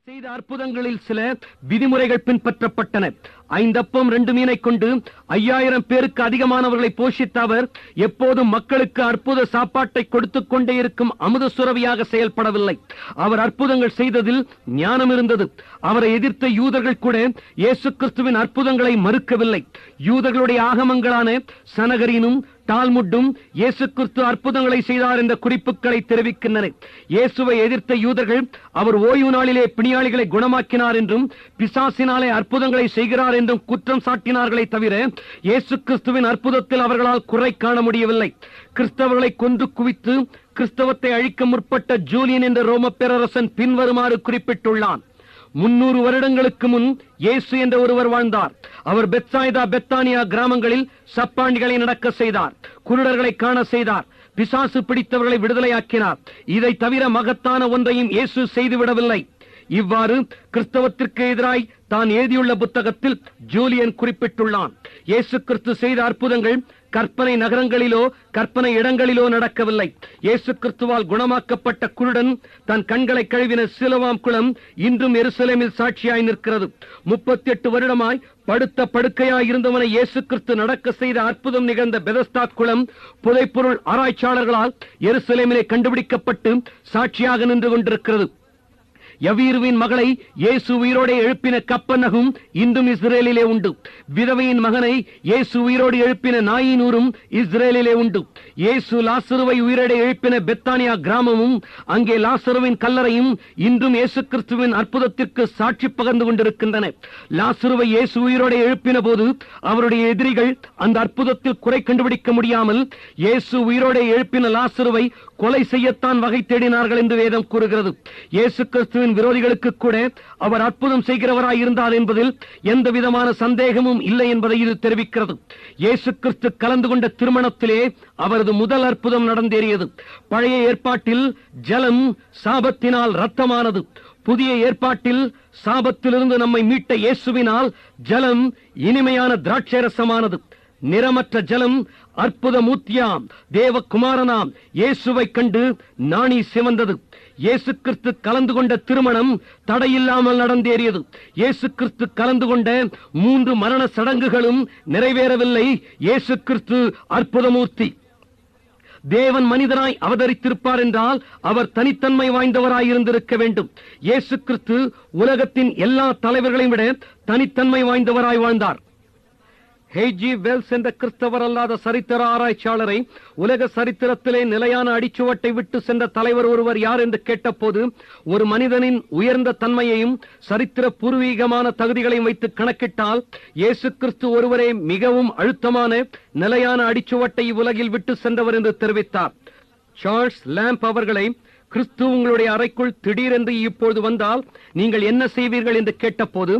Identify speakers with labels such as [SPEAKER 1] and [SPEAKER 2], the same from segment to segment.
[SPEAKER 1] செய்த அற்புதங்களில் சில விதிமுறைகள் பின்பற்றப்பட்டன. 5 அப்பம் 2 மீனை கொண்டு 5000 பேருக்கு அதிகமானவர்களை போஷித்த அவர் எப்போதும் மக்களுக்கு அற்புத சாப்பாட்டை கொடுத்துக் கொண்டே இருக்கும் அமுத சுரவியாக செயல்படவில்லை. அவர் அற்புதங்கள் செய்ததில் ஞானம் இருந்தது. அவரை எதிர்த்த யூதர்கள் கூட இயேசு கிறிஸ்துவின் அற்புதங்களை மறுக்கவில்லை. யூதர்களுடைய ஆகமங்களான சனகரீனும் டால்முட்டும் இயேசு கிறிஸ்து அற்புதங்களை செய்தார் என்ற குறிப்புகளை தெரிவிக்கின்றன. இயேசுவை எதிர்த்த யூதர்கள் அவர் ஓய்வு நாளிலே பிணியாளிகளை குணமாக்கினார் என்றும் பிசாசினாலே அற்புதங்களை செய்கிறார் என்றும் குற்றம் சாட்டினார்களே தவிர இயேசு கிறிஸ்துவின் அற்புதத்தில் அவர்களால் குறை காண முடியவில்லை. கிறிஸ்தவர்களை கொன்று குவித்து கிறிஸ்தவத்தை அழிக்க முற்பட்ட ஜூலியன் என்ற ரோம பேரரசன் பின்வருமாறு குறிப்பிட்டுள்ளான். 300 வருடங்களுக்கு முன் இயேசு என்ற ஒருவர் வாழ்ந்தார். அவர் பெத்சாய்தா பெத்தானியா கிராமங்களில் சப்பாண்டிகளை நடக்க செய்தார், குருடர்களை காண செய்தார், பிசாசு பிடித்தவர்களை விடுதலையாக்கினார். இதை தவிர மகத்தான ஒன்றையும் இயேசு செய்துவிடவில்லை. இவ்வாறு கிறிஸ்தவத்திற்கு எதிராய் தான் எழுதியுள்ள புத்தகத்தில் ஜூலியன் குறிப்பிட்டுள்ளான். இயேசு கிறிஸ்து செய்த அற்புதங்கள் கற்பனை நகரங்களிலோ கற்பனை இடங்களிலோ நடக்கவில்லை. இயேசு கிறிஸ்துவால் குணமாக்கப்பட்ட குருடன் தன் கண்களை கழுவின சிலோவாம் குளம் இன்றும் எருசலேமில் சாட்சியாய் நிற்கிறது. 38 வருடமாய் படுத்த படுக்கையாய் இருந்தவனை இயேசு கிறிஸ்து நடக்க செய்த அற்புதம் நிகழ்ந்த பெதஸ்தா குளம் புதைப்பொருள் ஆராய்ச்சியாளர்களால் எருசலேமிலே கண்டுபிடிக்கப்பட்டு சாட்சியாக நின்று கொண்டிருக்கிறது. யவீருவின் மகளை இயேசு உயிரோடு எழுப்பின கப்பர்நகும் இன்றும் இஸ்ரேலிலே உண்டு. விதவையின் மகனை இயேசு உயிரோடு எழுப்பின நாயினூரும் இஸ்ரேலிலே உண்டு. இயேசு லாசருவை உயிரோடு எழுப்பின பெத்தானியா கிராமமும் அங்கே லாசருவின் கல்லறையும் இன்றும் இயேசு கிறிஸ்துவின் அற்புதத்திற்கு சாட்சி பகர்ந்து கொண்டிருக்கின்றன. லாசருவை இயேசு உயிரோடு எழுப்பின போது அவருடைய எதிரிகள் அந்த அற்புதத்தில் குறை கண்டுபிடிக்க முடியாமல் இயேசு உயிரோடு எழுப்பின லாசருவை கொலை செய்யத்தான் வகை தேடினார்கள் என்று வேதம் கூறுகிறது. இயேசு கிறிஸ்துவின் விரோதிகளுக்கு கூட அவர் அற்புதம் செய்கிறவராய் இருந்தார் என்பதில் எந்த விதமான சந்தேகமும் இல்லை என்பதை இது தெரிவிக்கிறது. இயேசு கிறிஸ்து கலந்து கொண்ட திருமணத்திலே அவரது முதல் அற்புதம் நடந்தேறியது. பழைய ஏற்பாட்டில் ஜலம் சாபத்தினால் இரத்தமானது. புதிய ஏற்பாட்டில் சாபத்திலிருந்து நம்மை மீட்ட இயேசுவினால் ஜலம் இனிமையான திராட்சரசமானது. நிறமற்ற ஜலம் அற்புத மூர்த்தியாம் தேவகுமாரனாம் இயேசுவை கண்டு நாணி சிவந்தது. இயேசு கிறிஸ்து கலந்து கொண்ட திருமணம் தடையில்லாமல் நடந்தேறியது. இயேசு கிறிஸ்து கலந்து கொண்ட 3 மரண சடங்குகளும் நிறைவேறவில்லை. இயேசு கிறிஸ்து அற்புதமூர்த்தி. தேவன் மனிதனாய் அவதரித்திருப்பார் என்றால் அவர் தனித்தன்மை வாய்ந்தவராய் இருந்திருக்க வேண்டும். இயேசு கிறிஸ்து உலகத்தின் எல்லா தலைவர்களையும் விட தனித்தன்மை வாய்ந்தவராய் வாழ்ந்தார். ஹெய்ஜி வெல்ஸ் என்ற கிறிஸ்தவர் அல்லாத சரித்திர ஆராய்ச்சியாளரை உலக சரித்திரத்திலே நிலையான அடிச்சுவட்டை விட்டு சென்ற தலைவர் ஒருவர் யார் என்று கேட்டபோது ஒரு மனிதனின் உயர்ந்த தன்மையையும் சரித்திர பூர்வீகமான தகுதிகளையும் வைத்து கணக்கிட்டால் இயேசு கிறிஸ்து ஒருவரே மிகவும் அழுத்தமான நிலையான அடிச்சுவட்டை உலகில் விட்டு சென்றவர் என்று தெரிவித்தார். சார்ல்ஸ் லாம்ப் அவர்களை கிறிஸ்து உங்களுடைய அறைக்குள் திடீரென்று இப்போது வந்தால் நீங்கள் என்ன செய்வீர்கள் என்று கேட்டபோது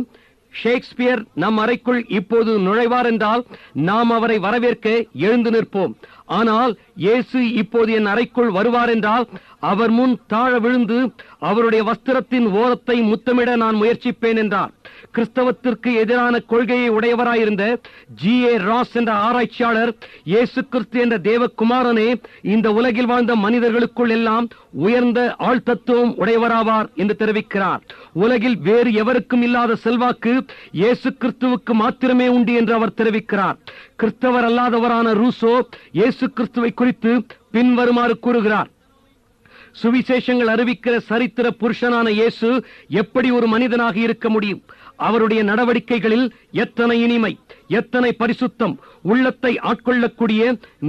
[SPEAKER 1] ஷேக்ஸ்பியர் நம் அறைக்குள் இப்போது நுழைவார் என்றால் நாம் அவரை வரவேற்க எழுந்து நிற்போம். ஆனால் இயேசு இப்போது என் அறைக்குள் வருவார் என்றால் அவர் முன் தாழ விழுந்து அவருடைய வஸ்திரத்தின் ஓரத்தை முத்தமிட நான் முயற்சிப்பேன் என்றார். கிறிஸ்தவத்திற்கு எதிரான கொள்கையை உடையவராயிருந்த G.A. ராஸ் என்ற ஆராய்ச்சியாளர் இயேசு கிறிஸ்து என்ற தேவகுமாரனே இந்த உலகில் வாழ்ந்த மனிதர்களுக்குள் எல்லாம் உயர்ந்த ஆழ்தத்துவம் உடையவராவார் என்று தெரிவிக்கிறார். உலகில் வேறு எவருக்கும் இல்லாத செல்வாக்கு இயேசு கிறிஸ்துவுக்கு மாத்திரமே உண்டு என்று அவர் தெரிவிக்கிறார். கிறிஸ்தவர் அல்லாதவரான ரூசோ இயேசு கிறிஸ்துவை குறித்து பின்வருமாறு கூறுகிறார். சுவிசேஷங்கள் அறிவிக்கிற சரித்திர புருஷனான இயேசு எப்படி ஒரு மனிதனாக இருக்க முடியும்? அவருடைய நடவடிக்கைகளில் எத்தனை இனிமை, எத்தனை பரிசுத்தம், உள்ளத்தை ஆட்கொள்ளக்கூடிய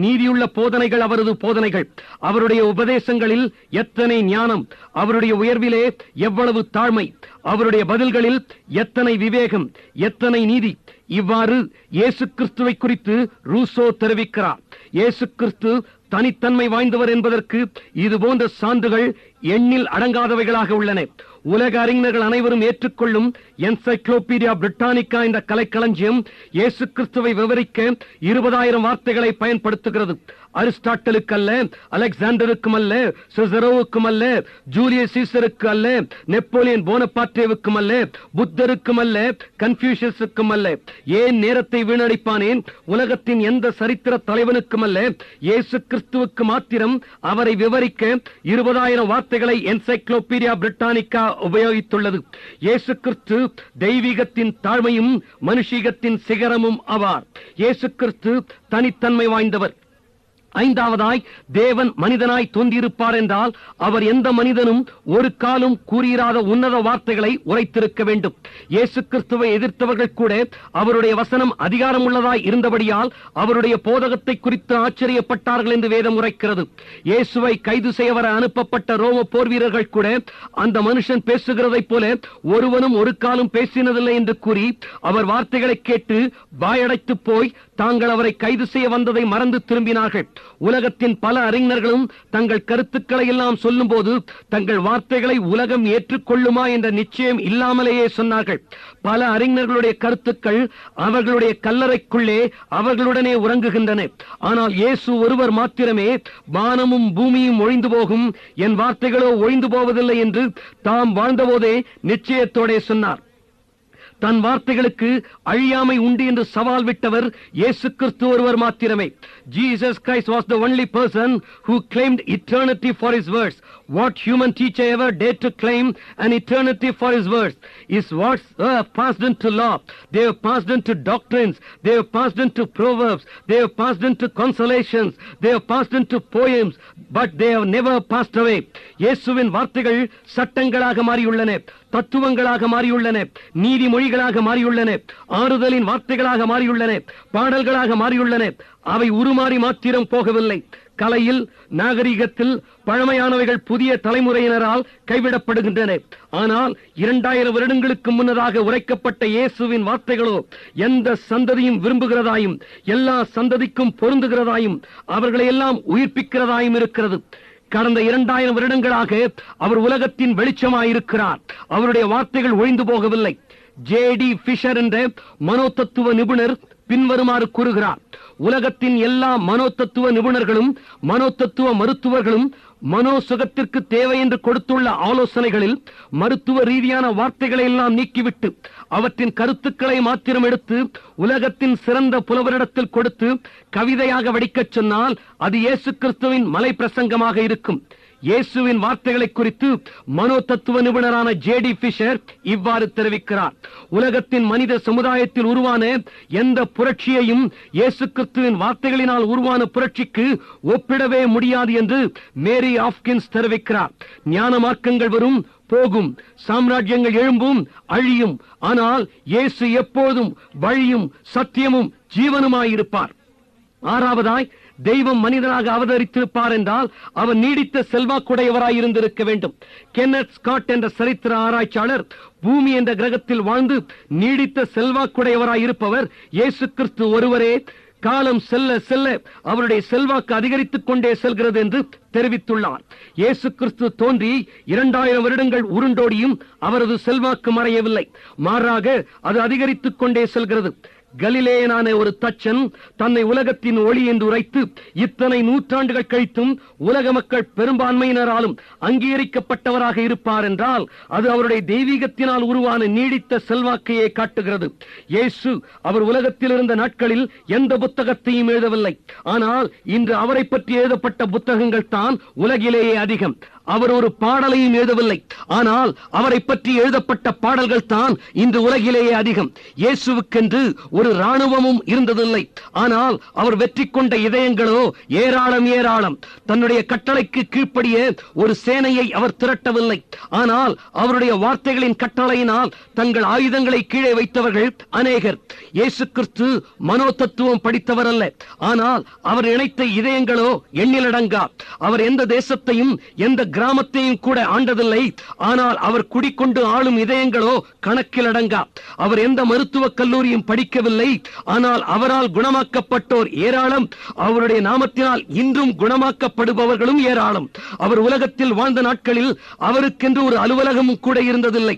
[SPEAKER 1] நீதியுள்ள போதனைகள் அவரது போதனைகள். அவருடைய உபதேசங்களில் எத்தனை ஞானம், அவருடைய உயர்விலே எவ்வளவு தாழ்மை, அவருடைய பதில்களில் எத்தனை விவேகம், எத்தனை நீதி. இவ்வாறு இயேசு கிறிஸ்துவை குறித்து ரூசோ தெரிவிக்கிறார். இயேசு கிறிஸ்து தனித்தன்மை வாய்ந்தவர் என்பதற்கு இது போன்ற சான்றுகள் எண்ணில் அடங்காதவைகளாக உள்ளன. உலக அறிஞர்கள் அனைவரும் ஏற்றுக்கொள்ளும் என்சைக்ளோபீடியா பிரிட்டானிக்கா என்ற கலைக்களஞ்சியம் இயேசு கிறிஸ்துவை விவரிக்க 20,000 வார்த்தைகளை பயன்படுத்துகிறது. அரிஸ்டாட்டலுக்கு அல்ல, அலெக்சாண்டருக்கும் அல்ல, சிசரோவுக்கும் அல்ல, ஜூலியஸ் சீசருக்கு அல்ல, நெப்போலியன் போனபார்ட்டேவுக்கும் அல்ல, புத்தருக்கும் அல்ல, கன்ஃபியூஷியஸுக்கும் அல்ல. ஏன் நேரத்தை வீணடிப்பானேன்? உலகத்தின் எந்த சரித்திர தலைவனுக்கும் அல்ல, இயேசு கிறிஸ்துவுக்கு மாத்திரம் அவரை விவரிக்க 20,000 வார்த்தைகளை என்சைக்ளோபீடியா பிரிட்டானிக்கா உபயோகித்துள்ளது. இயேசு கிறிஸ்து தெய்வீகத்தின் தாழ்மையும் மனுஷீகத்தின் சிகரமும் ஆவார். இயேசு கிறிஸ்து தனித்தன்மை வாய்ந்தவர். ஐந்தாவதாய், தேவன் மனிதனாய் தோன்றியிருப்பார் என்றால் அவர் எந்த மனிதனும் ஒரு காலம் கூறியிராத உன்னத வார்த்தைகளை உரைத்திருக்க வேண்டும். இயேசு கிறிஸ்துவை எதிர்த்தவர்கள் கூட அவருடைய வசனம் அதிகாரம் உள்ளதாய் இருந்தபடியால் அவருடைய போதகத்தை குறித்து ஆச்சரியப்பட்டார்கள் என்று வேதம் உரைக்கிறது. இயேசுவை கைது செய்ய வர அனுப்பப்பட்ட ரோம போர் வீரர்கள் கூட அந்த மனுஷன் பேசுகிறதைப் போல ஒருவனும் ஒரு காலம் பேசினதில்லை என்று கூறி அவர் வார்த்தைகளை கேட்டு வாயடைத்து போய் தாங்கள் அவரை கைது செய்ய வந்ததை மறந்து திரும்பினார்கள். உலகத்தின் பல அறிஞர்களும் தங்கள் கருத்துக்களை எல்லாம் சொல்லும் போது தங்கள் வார்த்தைகளை உலகம் ஏற்றுக்கொள்ளுமா என்ற நிச்சயம் இல்லாமலேயே சொன்னார்கள். பல அறிஞர்களுடைய கருத்துக்கள் அவர்களுடைய கல்லறைக்குள்ளே அவர்களுடனே உறங்குகின்றன. ஆனால் இயேசு ஒருவர் மாத்திரமே வானமும் பூமியும் ஒழிந்து போகும், என் வார்த்தைகளோ ஒழிந்து போவதில்லை என்று தாம் வாழ்ந்தபோதே நிச்சயத்தோடே சொன்னார். தன் வார்த்தைகளுக்கு அழியாமை உண்டு என்று சவால் விட்டவர் இயேசு கிறிஸ்து ஒருவர் மாத்திரமே. Jesus Christ was the only person who claimed eternity for his words. What human teacher ever dared to claim an eternity for his words? His words were passed into law. They were passed into doctrines. They were passed into proverbs. They were passed into consolations. They were passed into poems. But they have never passed away. இயேசுவின் வார்த்தைகள் சட்டங்களாக மாறியுள்ளன, தத்துவங்களாக மாறியுள்ளன, நீதிமொழிகளாக மாறியுள்ளன, ஆறுதலின் வார்த்தைகளாக மாறியுள்ளன, பாடல்களாக மாறியுள்ளன. அவை உருமாறி மாத்திரம் போகவில்லை. கலையில், நாகரிகத்தில் பழமையானவைகள் புதிய தலைமுறையினரால் கைவிடப்படுகின்றன. ஆனால் 2000 வருடங்களுக்கு முன்னதாக உரைக்கப்பட்ட இயேசுவின் வார்த்தைகளோ எந்த சந்ததியும் விரும்புகிறதாயும் எல்லா சந்ததிக்கும் பொருந்துகிறதாயும் அவர்களை எல்லாம் உயிர்ப்பிக்கிறதாயும் இருக்கிறது. கடந்த 2000 வருடங்களாக அவர் உலகத்தின் வெளிச்சமாயிருக்கிறார். அவருடைய வார்த்தைகள் ஒழிந்து போகவில்லை. ஜே.டி. ஃபிஷர் என்ற மனோதத்துவ நிபுணர் பின்வருமாறு கூறுகிறார்: உலகத்தின் எல்லா மனோதத்துவ நிபுணர்களும் மனோதத்துவ மருத்துவர்களும் மனோசுகத்திற்கு தேவை என்று கொடுத்துள்ள ஆலோசனைகளில் மருத்துவ ரீதியான வார்த்தைகளை எல்லாம் நீக்கிவிட்டு அவற்றின் கருத்துக்களை மாத்திரம் எடுத்து உலகத்தின் சிறந்த புலவரிடத்தில் கொடுத்து கவிதையாக வடிக்கச் சொன்னால் அது இயேசு கிறிஸ்துவின் மலை பிரசங்கமாக இருக்கும். இயேசுவின் வார்த்தைகளை குறித்து மனோதத்துவ நிபுணரான ஜே.டி. ஃபிஷர் இவ்வாறு தெரிவிக்கிறார்: உலகத்தின் மனித சமுதாயத்தில் உருவான எந்த புரட்சியையும் இயேசு கிறிஸ்துவின் வார்த்தைகளினால் உருவான புரட்சிக்கு ஒப்பிடவே முடியாது என்று மேரி ஆப்கின்ஸ் தெரிவிக்கிறார். ஞான மார்க்கங்கள் வரும் போகும், சாம்ராஜ்யங்கள் எழும்பும் அழியும், ஆனால் இயேசு எப்போதும் வழியும் சத்தியமும் ஜீவனுமாயிருப்பார். ஆறாவதாய், தெய்வம் மனிதனாக அவதரித்திருப்பார் என்றால் அவர் நீடித்த செல்வாக்குடையவராய் இருந்திருக்க வேண்டும். கென்னத் ஸ்காட் என்ற சரித்திர ஆராய்ச்சியாளர் பூமி என்ற கிரகத்தில் வாழ்ந்து நீடித்த செல்வாக்குடையவராய் இருப்பவர் இயேசு கிறிஸ்து ஒருவரே. காலம் செல்ல செல்ல அவருடைய செல்வாக்கு அதிகரித்துக் கொண்டே செல்கிறது என்று தெரிவித்துள்ளார். இயேசு கிறிஸ்து தோன்றி 2000 வருடங்கள் உருண்டோடியும் அவரது செல்வாக்கு மறையவில்லை, மாறாக அது அதிகரித்துக் கொண்டே செல்கிறது. கலிலேயனான ஒரு தச்சன் தன்னை உலகத்தின் ஒளி என்று உரைத்து இத்தனை நூற்றாண்டுகள் கழித்தும் உலக மக்கள் பெரும்பான்மையினராலும் அங்கீகரிக்கப்பட்டவராக இருப்பார் என்றால் அது அவருடைய தெய்வீகத்தினால் உருவான நீடித்த செல்வாக்கையே காட்டுகிறது. இயேசு அவர் உலகத்தில் இருந்த நாட்களில் எந்த புத்தகத்தையும் எழுதவில்லை. ஆனால் இன்று அவரை பற்றி எழுதப்பட்ட புத்தகங்கள் தான் உலகிலேயே அதிகம். அவர் ஒரு பாடலையும் எழுதவில்லை, ஆனால் அவரை பற்றி எழுதப்பட்ட பாடல்கள் தான் இன்று உலகிலேயே அதிகம். இயேசுவுக்கென்று ஒரு ராணுவமும் இருந்ததில்லை, ஆனால் அவர் வெற்றி கொண்ட இதயங்களோ ஏராளம் ஏராளம். தன்னுடைய கட்டளைக்கு கீழ்ப்படிய ஒரு சேனையை அவர் திரட்டவில்லை, ஆனால் அவருடைய வார்த்தைகளின் கட்டளையினால் தங்கள் ஆயுதங்களை கீழே வைத்தவர்கள் அநேகர். இயேசு கிறிஸ்து மனோதத்துவம் படித்தவர் அல்ல, ஆனால் அவர் இணைத்த இதயங்களோ எண்ணிலடங்கா. அவர் எந்த தேசத்தையும் எந்த கிராமத்தையும் கூட ஆண்டதில்லை, ஆனால் அவர் குடிக்கொண்டு ஆளும் இதயங்களோ கணக்கில் அடங்கா. அவர் எந்த மருத்துவக் கல்லூரியும் படிக்கவில்லை, ஆனால் அவரால் குணமாக்கப்பட்டோர் ஏராளம். அவருடைய நாமத்தினால் இன்றும் குணமாக்கப்படுபவர்களும் ஏராளம். அவர் உலகத்தில் வாழ்ந்த நாட்களில் அவருக்கென்று ஒரு அலுவலகமும் கூட இருந்ததில்லை.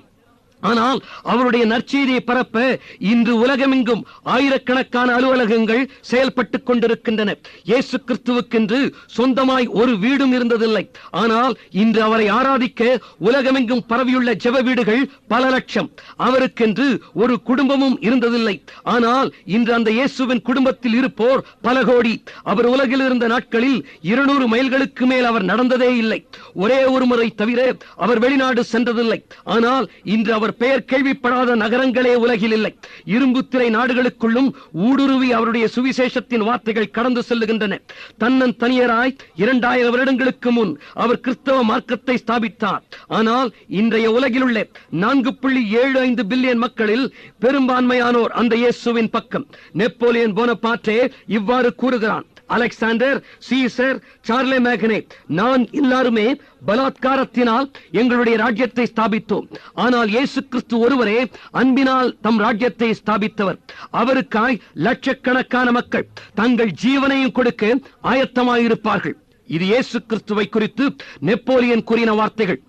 [SPEAKER 1] ஆனால் அவருடைய நற்செய்தியை பரப்ப இன்று உலகமெங்கும் ஆயிரக்கணக்கான அலுவலகங்கள் செயல்பட்டுக் கொண்டிருக்கின்றன. இயேசு கிறிஸ்துவுக்கென்று சொந்தமாய் ஒரு வீடும் இருந்ததில்லை. ஆனால் இன்று அவரை ஆராதிக்க உலகமெங்கும் பரவியுள்ள ஜெப வீடுகள் பல லட்சம். அவருக்கென்று ஒரு குடும்பமும் இருந்ததில்லை. ஆனால் இன்று அந்த இயேசுவின் குடும்பத்தில் இருப்போர் பல கோடி. அவர் உலகில் இருந்த நாட்களில் 200 மைல்களுக்கு மேல் அவர் நடந்ததே இல்லை. ஒரே ஒரு முறை தவிர அவர் வெளிநாடு சென்றதில்லை. ஆனால் இன்று அவர் பெயர் கேள்விப்படாத நகரங்களே உலகில் இல்லை. இரும்பு திரை நாடுகளுக்குள்ளும் ஊடுருவி அவருடைய சுவிசேஷத்தின் வார்த்தைகள் கடந்து செல்லுகின்றன. தன்னன் தனியராய் 2000 வருடங்களுக்கு முன் அவர் கிறிஸ்தவ மார்க்கத்தை ஸ்தாபித்தார். ஆனால் இன்றைய உலகில் உள்ள 4.75 பில்லியன் மக்களில் பெரும்பான்மையானோர் அந்த இயேசுவின் பக்கம். நெப்போலியன் போனபார்ட்டே இவ்வாறு கூறுகிறான்: அலெக்சாண்டர், சீசர், சார்லே மேகனே, நான் எல்லாருமே பலாத்காரத்தினால் எங்களுடைய ராஜ்யத்தை ஸ்தாபித்தோம். ஆனால் இயேசு கிறிஸ்து ஒருவரே அன்பினால் தம் ராஜ்யத்தை ஸ்தாபித்தவர். அவருக்காய் லட்சக்கணக்கான மக்கள் தங்கள் ஜீவனையும் கொடுக்க ஆயத்தமாயிருப்பார்கள். இது இயேசு கிறிஸ்துவை குறித்து நெப்போலியன் கூறின வார்த்தைகள்.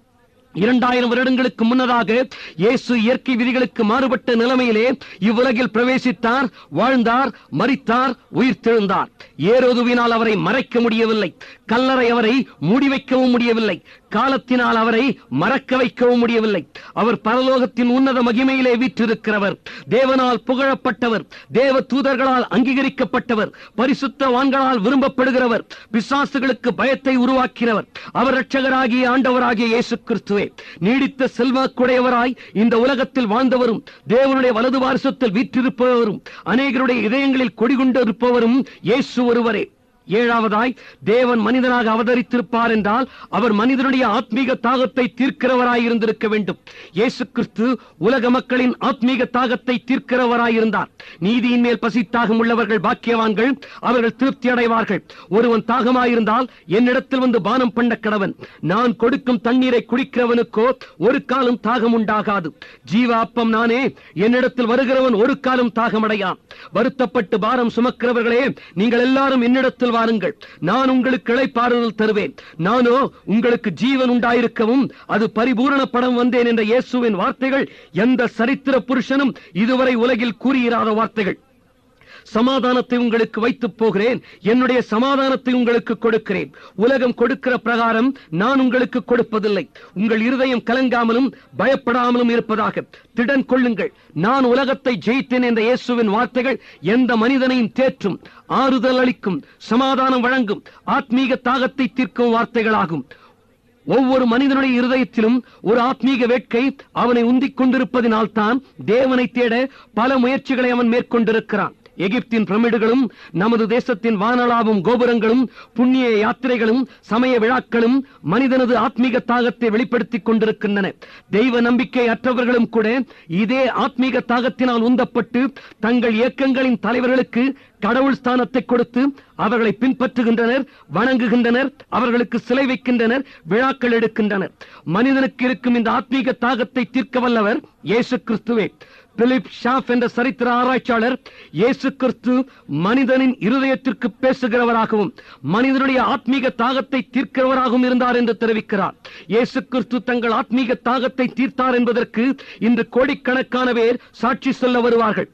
[SPEAKER 1] 2000 வருடங்களுக்கு முன்னதாக இயேசு இயற்கை விதிகளுக்கு மாறுபட்ட நிலைமையிலே இவ்வுலகில் பிரவேசித்தார், வாழ்ந்தார், மரித்தார், உயிர்த்தெழுந்தார். ஏரோதுவினால் அவரை மறைக்க முடியவில்லை. கல்லறை அவரை மூடி வைக்கவும் முடியவில்லை. காலத்தினால் அவரை மறக்க வைக்கவும் முடியவில்லை. அவர் பரலோகத்தின் உன்னத மகிமையிலே வீற்றிருக்கிறவர், தேவனால் புகழப்பட்டவர், தேவ தூதர்களால் அங்கீகரிக்கப்பட்டவர், பரிசுத்தவான்களால் விரும்பப்படுகிறவர், பிசாசுகளுக்கு பயத்தை உருவாக்கினவர். அவர் இரட்சகராகிய ஆண்டவராகிய இயேசு கிறிஸ்துவே. நீடித்த செல்வாக்குடையவராய் இந்த உலகத்தில் வாழ்ந்தவரும், தேவனுடைய வலது வாரிசத்தில் வீற்றிருப்பவரும், அநேகருடைய இதயங்களில் கொடிகொண்டிருப்பவரும் இயேசு ஒருவரே. ஏழாவதாய், தேவன் மனிதனாக அவதரித்திருப்பார் என்றால் அவர் மனிதனுடைய ஆத்மீக தாகத்தை தீர்க்கிறவராயிருந்திருக்க வேண்டும். இயேசு கிறிஸ்து உலக மக்களின் ஆத்மீக தாகத்தை தீர்க்கிறவராயிருந்தார். நீதியின் மேல் பசித்தாகம் உள்ளவர்கள் பாக்கியவான்கள், அவர்கள் திருப்தி அடைவார்கள். ஒருவன் தாகமாயிருந்தால் என்னிடத்தில் வந்து பானம் பண்ண கடவன். நான் கொடுக்கும் தண்ணீரை குடிக்கிறவனுக்கோ ஒரு காலம் தாகம் உண்டாகாது. ஜீவ அப்பம் நானே, என்னிடத்தில் வருகிறவன் ஒரு காலம் தாகமடையான். வருத்தப்பட்டு பாரம் சுமக்கிறவர்களே, நீங்கள் எல்லாரும் என்னிடத்தில் வாருங்கள், நான் உங்களுக்கு இளைப்பாறுதல் தருவேன். நானோ உங்களுக்கு ஜீவன் உண்டாயிருக்கவும் அது பரிபூரணப்படம் வந்தேன் என்ற இயேசுவின் வார்த்தைகள் எந்த சரித்திர புருஷனும் இதுவரை உலகில் கூறியிராத வார்த்தைகள். சமாதானத்தை உங்களுக்கு வைத்துப் போகிறேன், என்னுடைய சமாதானத்தை உங்களுக்கு கொடுக்கிறேன். உலகம் கொடுக்கிற பிரகாரம் நான் உங்களுக்கு கொடுப்பதில்லை. உங்கள் இருதயம் கலங்காமலும் பயப்படாமலும் இருப்பதாக திடன் கொள்ளுங்கள். நான் உலகத்தை ஜெயித்தேன் என்ற இயேசுவின் வார்த்தைகள் எந்த மனிதனையும் தேற்றும், ஆறுதல் அளிக்கும், சமாதானம் வழங்கும், ஆத்மீக தாகத்தை தீர்க்கும் வார்த்தைகளாகும். ஒவ்வொரு மனிதனுடைய இருதயத்திலும் ஒரு ஆத்மீக வேட்கை அவனை உந்திக் கொண்டிருப்பதினால் தான் தேவனை தேட பல முயற்சிகளை அவன் மேற்கொண்டிருக்கிறான். எகிப்தின் பிரமிடுகளும், நமது தேசத்தின் வானளாவும் கோபுரங்களும், புண்ணிய யாத்திரைகளும், சமய விழாக்களும் மனிதனது ஆத்மீக தாகத்தை வெளிப்படுத்திக் கொண்டிருக்கின்றன. தெய்வ நம்பிக்கை அற்றவர்களும் கூட இதே ஆத்மீக தாகத்தினால் உந்தப்பட்டு தங்கள் இயக்கங்களின் தலைவர்களுக்கு கடவுள் ஸ்தானத்தை கொடுத்து அவர்களை பின்பற்றுகின்றனர், வணங்குகின்றனர், அவர்களுக்கு சிலை வைக்கின்றனர், விழாக்கள் எடுக்கின்றனர். மனிதனுக்கு இருக்கும் இந்த ஆத்மீக தாகத்தை தீர்க்க வல்லவர் இயேசு கிறிஸ்துவே. பிலிப் ஷாஃப் என்ற சரித்திர ஆராய்ச்சியாளர் இயேசு கிறிஸ்து மனிதனின் இருதயத்திற்கு பேசுகிறவராகவும் மனிதனுடைய ஆத்மீக தாகத்தை தீர்க்கிறவராகவும் இருந்தார் என்று தெரிவிக்கிறார். இயேசு கிறிஸ்து தங்கள் ஆத்மீக தாகத்தை தீர்த்தார் என்பதற்கு இன்று கோடிக்கணக்கான பேர் சாட்சி சொல்ல வருவார்கள்.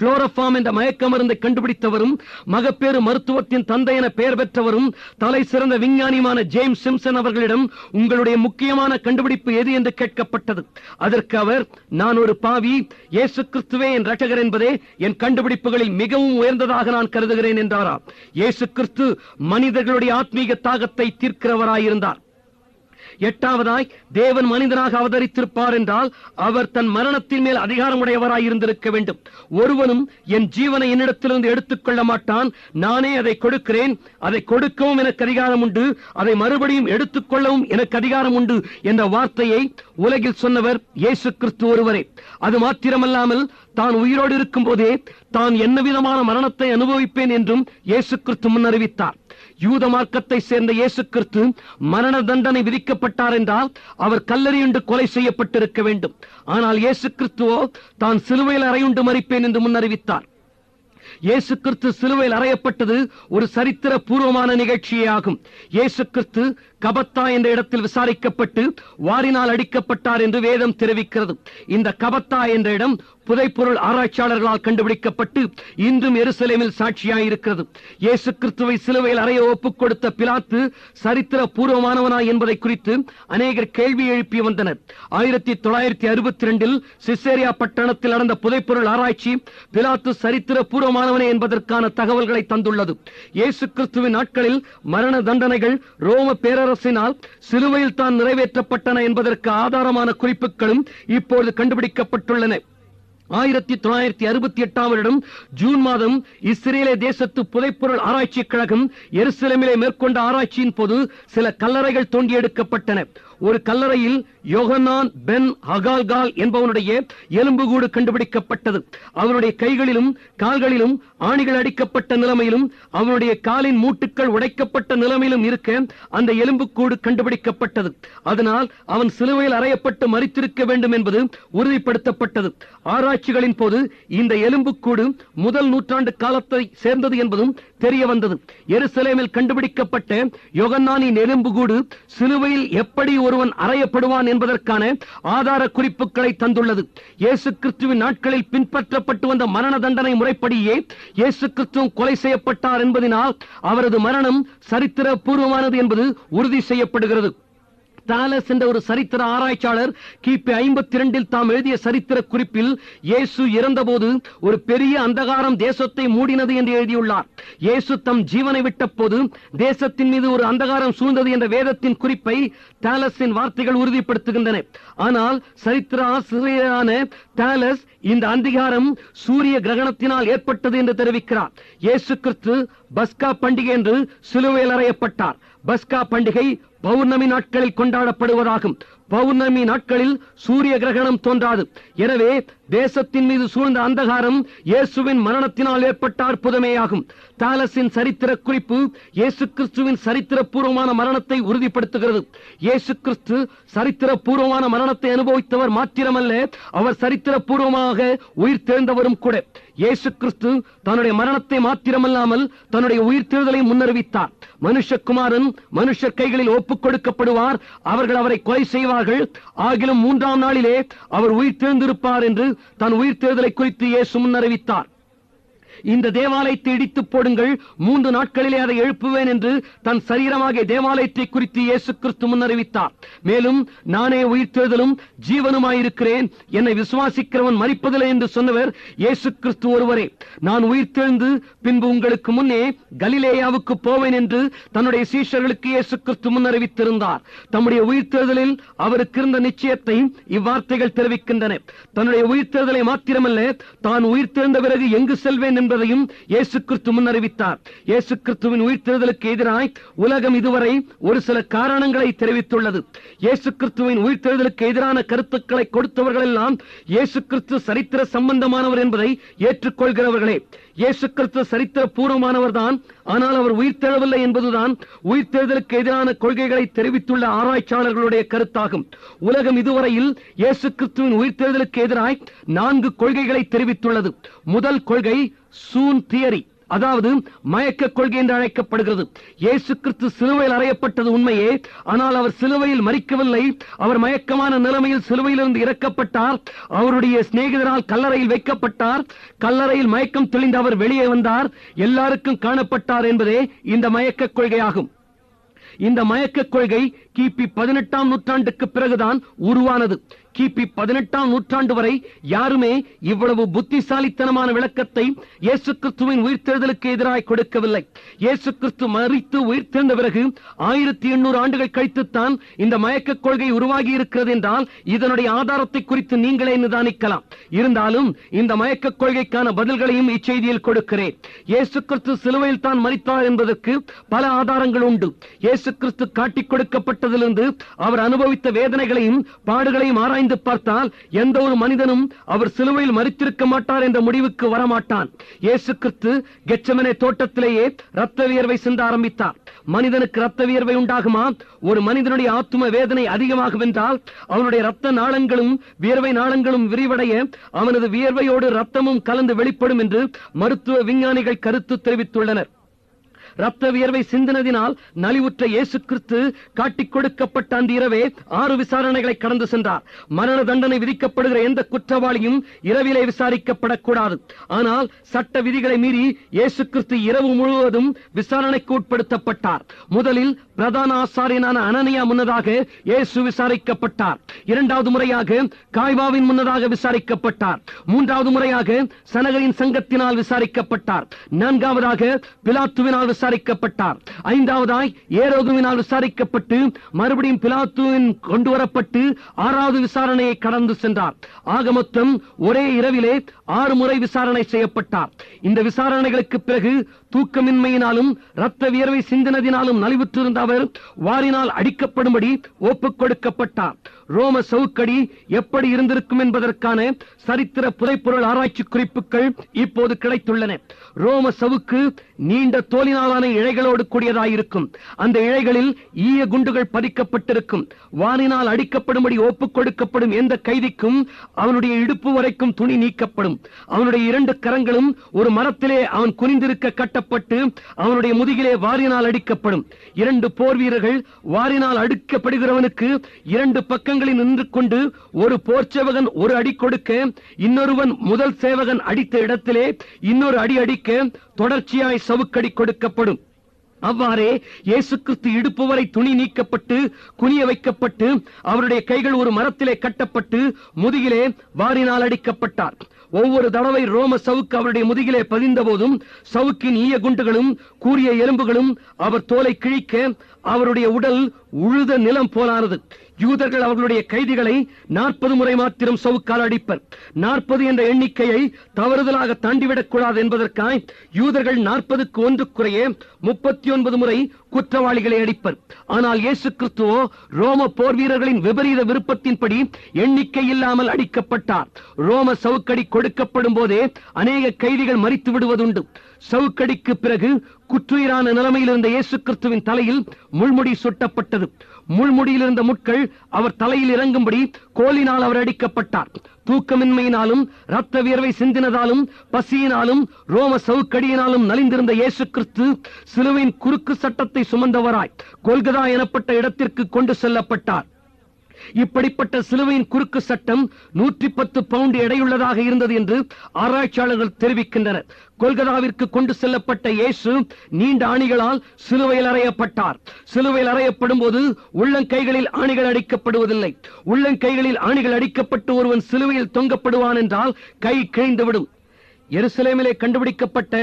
[SPEAKER 1] குளோரோஃபார்ம் என்ற மயக்க மருந்தை கண்டுபிடித்தவரும் மகப்பேறு மருத்துவத்தின் தந்தை என பெயர் பெற்றவரும் தலை சிறந்த விஞ்ஞானியுமான ஜேம்ஸ் சிம்சன் அவர்களிடம் உங்களுடைய முக்கியமான கண்டுபிடிப்பு எது என்று கேட்கப்பட்டது. அதற்கு அவர், நான் ஒரு பாவி, இயேசு கிறிஸ்துவே என் இரட்சகர் என்பதே என் கண்டுபிடிப்புகளில் மிகவும் உயர்ந்ததாக நான் கருதுகிறேன் என்றாராம். இயேசு கிறிஸ்து மனிதர்களுடைய ஆத்மீக தாகத்தை தீர்க்கிறவராயிருந்தார். எட்டாவதாய், தேவன் மனிதனாக அவதரித்திருப்பார் என்றால் அவர் தன் மரணத்தின் மேல் அதிகாரமுடையவராய் இருந்திருக்க வேண்டும். ஒருவனும் என் ஜீவனை என்னிடத்திலிருந்து எடுத்துக் கொள்ள மாட்டான், நானே அதை கொடுக்கிறேன், அதை கொடுக்கவும் எனக்கு அதிகாரம் உண்டு, அதை மறுபடியும் எடுத்துக் கொள்ளவும் எனக்கு அதிகாரம் உண்டு என்ற வார்த்தையை உலகில் சொன்னவர் இயேசு கிறிஸ்து ஒருவரே. அது மாத்திரமல்லாமல் தான் உயிரோடு இருக்கும் போதே தான் என்ன விதமான மரணத்தை அனுபவிப்பேன் என்றும் இயேசு கிறிஸ்து முன்னறிவித்தார். யூத மார்க்கத்தை சேர்ந்த இயேசு கிறிஸ்து மரண தண்டனை விதிக்கப்பட்டார் என்றால் அவர் கல்லெறியுண்டு கொலை செய்யப்பட்டிருக்க வேண்டும். ஆனால் இயேசு கிறிஸ்துவோ தான் சிலுவையில் அறையுண்டு மரிப்பேன் என்று முன்னறிவித்தார். இயேசு கிறிஸ்து சிலுவையில் அறையப்பட்டது ஒரு சரித்திர பூர்வமான நிகழ்ச்சியே ஆகும். இயேசு கிறிஸ்து கபத்தா என்ற இடத்தில் விசாரிக்கப்பட்டு வாரினால் அடிக்கப்பட்டார் என்று வேதம் தெரிவிக்கிறது. இந்த கபத்தா என்ற இடம் புதைப்பொருள் ஆராய்ச்சியாளர்களால் கண்டுபிடிக்கப்பட்டு இன்றும் எருசலேமில் சாட்சியாயிருக்கிறது. இயேசு கிறிஸ்துவை சிலுவையில் அறைய ஒப்புக் கொடுத்த பிலாத்து சரித்திர பூர்வமானவனா என்பதை குறித்து அநேகர் கேள்வி எழுப்பி வந்தனர். 1962 சிசேரியா பட்டணத்தில் நடந்த புதைப்பொருள் ஆராய்ச்சி பிலாத்து சரித்திர பூர்வமானவனே என்பதற்கான தகவல்களை தந்துள்ளது. இயேசு கிறிஸ்துவின் நாட்களில் மரண தண்டனைகள் ரோம பேரரசினால் சிலுவையில் தான் நிறைவேற்றப்பட்டன என்பதற்கு ஆதாரமான குறிப்புகளும் இப்போது கண்டுபிடிக்கப்பட்டுள்ளன. 1968 ஜூன் மாதம் இஸ்ரேலே தேசத்து புதைப்பொருள் ஆராய்ச்சி கழகம் எருசலேமிலே மேற்கொண்ட ஆராய்ச்சியின் போது சில கல்லறைகள் தோண்டி எடுக்கப்பட்டன. ஒரு கல்லறையில் யோகன்னான் பென் ஹகால்கால் என்பவனுடைய எலும்புகூடு கண்டுபிடிக்கப்பட்டது. அவனுடைய கைகளிலும் கால்களிலும் ஆணிகள் அடிக்கப்பட்ட நிலைமையிலும் அவனுடைய காலின் மூட்டுக்கள் உடைக்கப்பட்ட நிலைமையிலும் இருக்க அந்த எலும்புக்கூடு கண்டுபிடிக்கப்பட்டது. அதனால் அவன் சிலுவையில் அறையப்பட்டு மரித்திருக்க வேண்டும் என்பது உறுதிப்படுத்தப்பட்டது. ஆராய்ச்சிகளின் போது இந்த எலும்புக்கூடு முதல் நூற்றாண்டு காலத்தை சேர்ந்தது என்பதும் தெரிய வந்தது. எருசலேமில் கண்டுபிடிக்கப்பட்ட யோகன்னானின் எலும்புக்கூடு சிலுவையில் எப்படி ஒருவன் அறையப்படுவான் என்பதற்கான ஆதார குறிப்புகளை தந்துள்ளது. இயேசு கிறிஸ்துவின் நாட்களில் பின்பற்றப்பட்டு வந்த மரண தண்டனை முறைப்படியே இயேசு கிறிஸ்து கொலை செய்யப்பட்டார் என்பதனால் அவரது மரணம் சரித்திர பூர்வமானது என்பது உறுதி செய்யப்படுகிறது. தாலஸ் என்ற ஒரு சரித்திர ஆராய்ச்சியாளர் கிபி 52 தாம் எழுதிய சரித்திர குறிப்பில் இயேசு இறந்தபோது ஒரு பெரிய அந்தகாரம் தேசத்தை மூடினது என்று எழுதியுள்ளார். இயேசு தம் ஜீவனை விட்ட போது தேசத்தின் மீது ஒரு அந்தகாரம் சூழ்ந்தது என்ற வேதத்தின் குறிப்பை தாலஸின் வார்த்தைகள் உறுதிப்படுத்துகின்றன. ஆனால் சரித்திர ஆசிரியரான தாலஸ் இந்த அந்தகாரம் சூரிய கிரகணத்தினால் ஏற்பட்டது என்று தெரிவிக்கிறார். இயேசு கிறிஸ்து பஸ்கா பண்டிகை என்று சிலுவையில் அறையப்பட்டார். பஸ்கா பண்டிகை பௌர்ணமி நாட்களில் கொண்டாடப்படுவதாகும். பௌர்ணமி நாட்களில் சூரிய கிரகணம் தோன்றாது. எனவே தேசத்தின் மீது சூழ்ந்த அந்தகாரம் இயேசுவின் மரணத்தினால் ஏற்பட்ட அற்புதமேயாகும். தாலஸின் சரித்திர குறிப்பு இயேசு கிறிஸ்துவின் சரித்திர பூர்வமான மரணத்தை உறுதிப்படுத்துகிறது. இயேசு கிறிஸ்து சரித்திர பூர்வமான மரணத்தை அனுபவித்தவர் மாத்திரமல்ல, அவர் சரித்திர பூர்வமாக உயிர் தெழுந்தவரும் கூட. இயேசு கிறிஸ்து தன்னுடைய மரணத்தை மாத்திரமல்லாமல் தன்னுடைய உயிர் தெழுதலை முன்னறிவித்தார். மனுஷகுமாரன் மனுஷர் கைகளில் ஒப்புக் கொடுக்கப்படுவார், அவர்கள் அவரை கொலை செய்வார்கள், ஆகிலும் 3ஆம் நாளிலே அவர் உயிர் தெழுந்திருப்பார் என்று தன் உயிர் தெழுதலை குறித்து இயேசு முன்னறிவித்தார். இந்த தேவாலயத்தை இடித்து போடுங்கள், 3 நாட்களிலே அதை எழுப்புவேன் என்று தன் சரீரமாகிய தேவாலயத்தை குறித்து இயேசு கிறிஸ்து முன்னறிவித்தார். மேலும் நானே உயிர்த்தெழுதலும் ஜீவனுமாயிருக்கிறேன், என்னை விசுவாசிக்கிறவன் மரிப்பதில்லை என்று சொன்னவர் இயேசு கிறிஸ்து ஒருவரே. நான் உயிர்த்தெழுந்து பின்பு உங்களுக்கு முன்னே கலிலேயாவுக்கு போவேன் என்று தன்னுடைய சீஷர்களுக்கு இயேசு கிறிஸ்து முன்னறிவித்திருந்தார். தம்முடைய உயிர்த்தெழுதலில் அவருக்கு இருந்த நிச்சயத்தை இவ்வார்த்தைகள் தெரிவிக்கின்றன. தன்னுடைய உயிர்த்தெழுதலை மாத்திரமல்ல, தான் உயிர்த்தெழுந்த பிறகு எங்கு செல்வேன் என்பதையும் இயேசு கிறிஸ்து முன்னறிவித்தார். இயேசு கிறிஸ்துவின் உயிர்த்தெழுதலுக்கு எதிராய் உலகம் இதுவரை ஒரு சில காரணங்களை தெரிவித்துள்ளது. இயேசு கிறிஸ்துவின் உயிர்த்தெழுதலுக்கு எதிரான கருத்துக்களை கொடுத்தவர்கள் எல்லாம் இயேசு கிறிஸ்து சரித்திர சம்பந்தமானவர் என்பதை ஏற்றுக்கொள்கிறவர்களே. இயேசு கிறிஸ்து சரித்திர பூர்வமானவர் தான், ஆனால் அவர் உயிர்த்தெழவில்லை என்பதுதான் உயிர்த்தெழுதலுக்கு எதிரான கொள்கைகளை தெரிவித்துள்ள ஆராய்ச்சியாளர்களுடைய கருத்தாகும். உலகம் இதுவரையில் இயேசு கிறிஸ்துவின் உயிர்த்தெழுதலுக்கு எதிராய் 4 கொள்கைகளை தெரிவித்துள்ளது. முதல் கொள்கை சூன் தியரி, அதாவது மயக்க கொள்கை என்று அழைக்கப்படுகிறது. இயேசு கிறிஸ்து சிலுவையில் அறையப்பட்டது உண்மையே, ஆனால் அவர் சிலுவையில் மரிக்கவில்லை. அவர் மயக்கமான நிலைமையில் சிலுவையிலிருந்து இறக்கப்பட்டார். அவருடைய சிநேகிதரால் கல்லறையில் வைக்கப்பட்டார். கல்லறையில் மயக்கம் தெளிந்து அவர் வெளியே வந்தார், எல்லாருக்கும் காணப்பட்டார் என்பதே இந்த மயக்க கொள்கையாகும். இந்த மயக்க கொள்கை கிபி 18ஆம் நூற்றாண்டுக்கு பிறகுதான் உருவானது. கிபி 18ஆம் நூற்றாண்டு வரை யாருமே இவ்வளவு புத்திசாலித்தனமான விளக்கத்தை இயேசு கிறிஸ்துவின் உயிர்த்தெழுதலுக்கு எதிராக கொடுக்கவில்லை. இயேசு கிறிஸ்து மரித்து உயிர்த்தெழுந்த பிறகு 1800 ஆண்டுகள் கழித்துத்தான் இந்த மயக்க கொள்கை உருவாகி இருக்கிறது என்றால் இதனுடைய ஆதாரத்தை குறித்து நீங்களே நிதானிக்கலாம். இருந்தாலும் இந்த மயக்க கொள்கைக்கான பதில்களையும் இச்செய்தியில் கொடுக்கிறேன். இயேசு கிறிஸ்து சிலுவையில் தான் மரித்தார் என்பதற்கு பல ஆதாரங்கள் உண்டு. இயேசு கிறிஸ்து காட்டிக் கொடுக்கப்பட்டதிலிருந்து அவர் அனுபவித்த வேதனைகளையும் பாடுகளையும் ஆராய்ந்து பார்த்தால் எந்த ஒரு மனிதனும் அவர் சிலுவையில் மரித்திருக்க மாட்டார் என்ற முடிவுக்கு வரமாட்டான். இயேசு கிறிஸ்து கெத்செமனே தோட்டத்திலேயே இரத்த வியர்வை சிந்த ஆரம்பித்தார். மனிதனுக்கு இரத்த வியர்வை உண்டாகுமா? ஒரு மனிதனுடைய ஆத்தும வேதனை அதிகமாகும் என்றால் அவனுடைய இரத்த நாளங்களும் வியர்வை நாளங்களும் விரிவடைய அவனது வியர்வையோடு இரத்தமும் கலந்து வெளிப்படும் என்று மருத்துவ விஞ்ஞானிகள் கருத்து தெரிவித்துள்ளனர். ரத்த வியர்வை சிந்தினதினால் நலிவுற்ற இயேசு கிறிஸ்து காட்டிக் கொடுக்கப்பட்ட அந்த இரவே 6 விசாரணைகளை கடந்து சென்றார். மரண தண்டனை விதிக்கப்படுகிற எந்த குற்றவாளியும் இரவிலே விசாரிக்கப்படக்கூடாது. ஆனால் சட்ட விதிகளை மீறி இயேசு கிறிஸ்து இரவு முழுவதும் விசாரணைக்கு உட்படுத்தப்பட்டார். முதலில் பிரதான ஆசாரியனான அனனியா முன்னதாக இயேசு விசாரிக்கப்பட்டார். இரண்டாவது முறையாக காய்பாவின் முன்னதாக விசாரிக்கப்பட்டார். மூன்றாவது முறையாக சனகரின் சங்கத்தினால் விசாரிக்கப்பட்டார். நான்காவதாக பிலாத்துவினால் விசாரிக்கப்பட்டார். ஐந்தாவதாய் ஏரோதுவினால் விசாரிக்கப்பட்டு மறுபடியும் பிலாத்துவின் கொண்டு வரப்பட்டு 6வது விசாரணையை கடந்து சென்றார். ஆக மொத்தம் ஒரே இரவிலே 6 முறை விசாரணை செய்யப்பட்டார். இந்த விசாரணைகளுக்கு பிறகு தூக்கமின்மையினாலும் ரத்த வியர்வை சிந்தினதினாலும் நலிவுற்றிருந்த அவர் வாரினால் அடிக்கப்படும்படி ஒப்புக் கொடுக்கப்பட்டார். ரோம சவுக்கடி எப்படி இருந்திருக்கும் என்பதற்கான சரித்திர புதைப்பொருள் ஆராய்ச்சி குறிப்புகள் இப்போது கிடைத்துள்ளன. ரோம சவுக்கு நீண்ட தோலினாலான இழைகளோடு கூடியதாயிருக்கும். அந்த இழைகளில் ஈய குண்டுகள் பதிக்கப்பட்டிருக்கும். வாரினால் அடிக்கப்படும்படி ஒப்புக் கொடுக்கப்படும் எந்த கைதிக்கும் அவனுடைய இடுப்பு வரைக்கும் துணி நீக்கப்படும். அவனுடைய 2 கரங்களும் ஒரு மரத்திலே அவன் குனிந்திருக்க கட்டப்பட்டு அவனுடைய முதுகிலே வாரினால் அடிக்கப்படும். 2 போர் வீரர்கள் வாரினால் அடிக்கப்படுகிறவனுக்கு 2 பக்கங்களில் நின்று கொண்டு ஒரு போர் சேவகன் ஒரு அடி கொடுக்க, இன்னொருவன் முதல் சேவகன் அடித்த இடத்திலே இன்னொரு அடி அடிக்க தொடர்ச்சியாய் சவுக்கடி கொடுக்கப்படும். அவ்வாறே இயேசு கிறிஸ்து இடுப்பு வரை துணி நீக்கப்பட்டு குனிய வைக்கப்பட்டு அவருடைய கைகள் ஒரு மரத்திலே கட்டப்பட்டு முதுகிலே வாரினால் அடிக்கப்பட்டார். ஒவ்வொரு தடவை ரோம சவுக்கு அவருடைய முதுகிலே பதிந்த போதும் சவுக்கின் ஈய குண்டுகளும் கூரிய எலும்புகளும் அவர் தோலை கிழிக்க அவருடைய உடல் உழுத நிலம் போலானது. யூதர்கள் அவர்களுடைய கைதிகளை 40 முறை மாத்திரம் சவுக்கால் அடிப்பர். 40 என்ற எண்ணிக்கையை தவறுதலாக தாண்டிவிடக் கூடாது என்பதற்காய் யூதர்கள் 40க்கு 1 குறைய 39 முறை குற்றவாளிகளை அடிப்பர். ஆனால் இயேசு கிறிஸ்துவோ ரோம போர் வீரர்களின் விபரீத விருப்பத்தின்படி எண்ணிக்கை இல்லாமல் அடிக்கப்பட்டார். ரோம சவுக்கடி கொடுக்கப்படும் போதே அநேக கைதிகள் மரித்து விடுவதுண்டு. சவுக்கடிக்கு பிறகு குற்றுயிரான நிலைமையில் இருந்த இயேசு கிறிஸ்துவின் தலையில் முள்முடி சுட்டப்பட்டது. முள்முடியில் இருந்த முட்கள் அவர் தலையில் இறங்கும்படி கோலினால் அவர் அடிக்கப்பட்டார். தூக்கமின்மையினாலும் ரத்த வியர்வை சிந்தினதாலும் பசியினாலும் ரோம சவுக்கடியினாலும் நலிந்திருந்த இயேசு கிறிஸ்து சிலுவையின் குறுக்கு சட்டத்தை சுமந்தவராய் கொல்கதா எனப்பட்ட இடத்திற்கு கொண்டு செல்லப்பட்டார். இப்படிப்பட்ட சிலுவையின் குறுக்கு சட்டம் 110 பவுண்ட் எடையுள்ளதாக இருந்தது என்று ஆராய்ச்சியாளர்கள் தெரிவிக்கின்றனர். கொல்கதாவிற்கு கொண்டு செல்லப்பட்ட இயேசு நீண்ட ஆணிகளால் சிலுவையில் அறையப்பட்டார். சிலுவையில் அறையப்படும் போது உள்ளங்கைகளில் ஆணிகள் அடிக்கப்படுவதில்லை. உள்ளங்கைகளில் ஆணிகள் அடிக்கப்பட்டு ஒருவன் சிலுவையில் தொங்கப்படுவான் என்றால் கை கிழிந்துவிடும். எருசலேமிலே கண்டுபிடிக்கப்பட்ட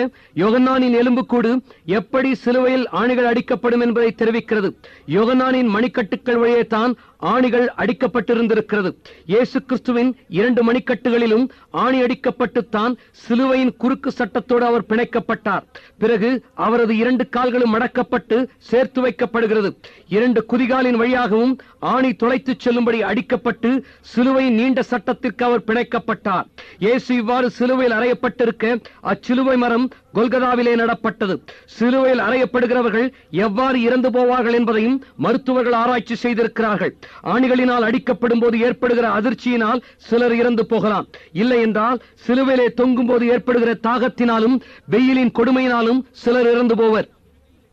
[SPEAKER 1] யோகன்னானின் எலும்புக்கூடு எப்படி சிலுவையில் ஆணிகள் அடிக்கப்படும் என்பதை தெரிவிக்கிறது. யோகன்னானின் மணிக்கட்டுக்கள் வழியே தான் ஆணிகள் அடிக்கப்பட்டிருந்திருக்கிறது. இயேசு கிறிஸ்துவின் 2 மணிக்கட்டுகளிலும் ஆணி அடிக்கப்பட்டுத்தான் சிலுவையின் குறுக்கு சட்டத்தோடு அவர் பிணைக்கப்பட்டார். பிறகு அவரது 2 கால்களும் மடக்கப்பட்டு சேர்த்து வைக்கப்படுகிறது. 2 குதிகாலின் வழியாகவும் ஆணி துளைத்து செல்லும்படி அடிக்கப்பட்டு சிலுவையின் நீண்ட சட்டத்திற்கு அவர் பிணைக்கப்பட்டார். இயேசு இவ்வாறு சிலுவையில் அறையப்பட்டிருக்க அச்சிலுவை மரம் கொல்கதாவிலே நடப்பட்டது. சிலுவையில் அறையப்படுகிறவர்கள் எவ்வாறு இறந்து போவார்கள் என்பதையும் மருத்துவர்கள் ஆராய்ச்சி செய்திருக்கிறார்கள். ஆணிகளினால் அடிக்கப்படும் போது ஏற்படுகிற அதிர்ச்சியினால் சிலர் இறந்து போகலாம். இல்லை என்றால் சிலுவையிலே தொங்கும் போது ஏற்படுகிற தாகத்தினாலும் வெயிலின் கொடுமையினாலும் சிலர் இறந்து போவர்.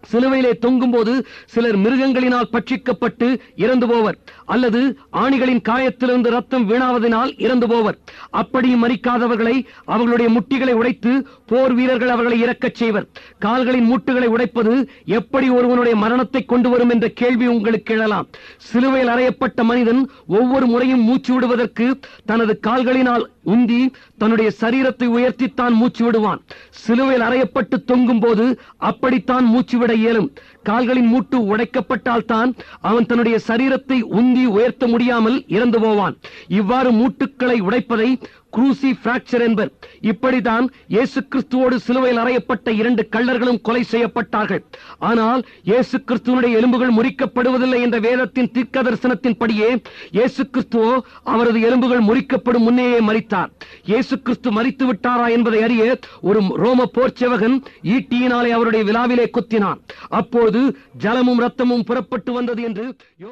[SPEAKER 1] சிலுவையிலே தொங்கும் போது சிலர் மிருகங்களினால் பட்சிக்கப்பட்டு இறந்து போவர், அல்லது ஆணிகளின் காயத்திலிருந்து ரத்தம் வீணாவதனால் இறந்து போவர். அப்படி மரிக்காதவர்களை அவர்களுடைய முட்டிகளை உடைத்து போர் வீரர்கள் அவர்களை இறக்கச் செய்வர். கால்களின் மூட்டுகளை உடைப்பது எப்படி ஒருவனுடைய மரணத்தை கொண்டு வரும் என்ற கேள்வி உங்களுக்கு எழலாம். சிலுவையில் அறையப்பட்ட மனிதன் ஒவ்வொரு முறையும் மூச்சு விடுவதற்கு தனது கால்களினால் உந்தி தன்னுடைய சரீரத்தை உயர்த்தித்தான் மூச்சு விடுவான். சிலுவையில் அறையப்பட்டு தொங்கும் போது அப்படித்தான் மூச்சு விட இயலும். கால்களின் மூட்டு உடைக்கப்பட்டால் தான் அவன் தன்னுடைய சரீரத்தை உந்தி உயர்த்த முடியாமல் இறந்து போவான். இவ்வாறு மூட்டுக்களை உடைப்பதை குரூசி பிராக்சர் என்பர். இப்படித்தான் இயேசு கிறிஸ்துவோடு சிலுவையில் அறையப்பட்ட 2 கள்ளர்களும் கொலை செய்யப்பட்டார்கள். ஆனால் இயேசு கிறிஸ்துவனுடைய எலும்புகள் முறிக்கப்படுவதில்லை என்ற வேதத்தின் தீர்க்க தரிசனத்தின்படியே இயேசு கிறிஸ்துவோ அவரது எலும்புகள் முறிக்கப்படும் முன்னேயே மரித்தார். இயேசு கிறிஸ்து மரித்து விட்டாரா என்பதை அறிய ஒரு ரோம போர்ச்சேவகன் ஈட்டியினாலே அவருடைய விலாவிலே குத்தினான். அப்போது ஜலமும் ரத்தமும் புறப்பட்டு வந்தது என்று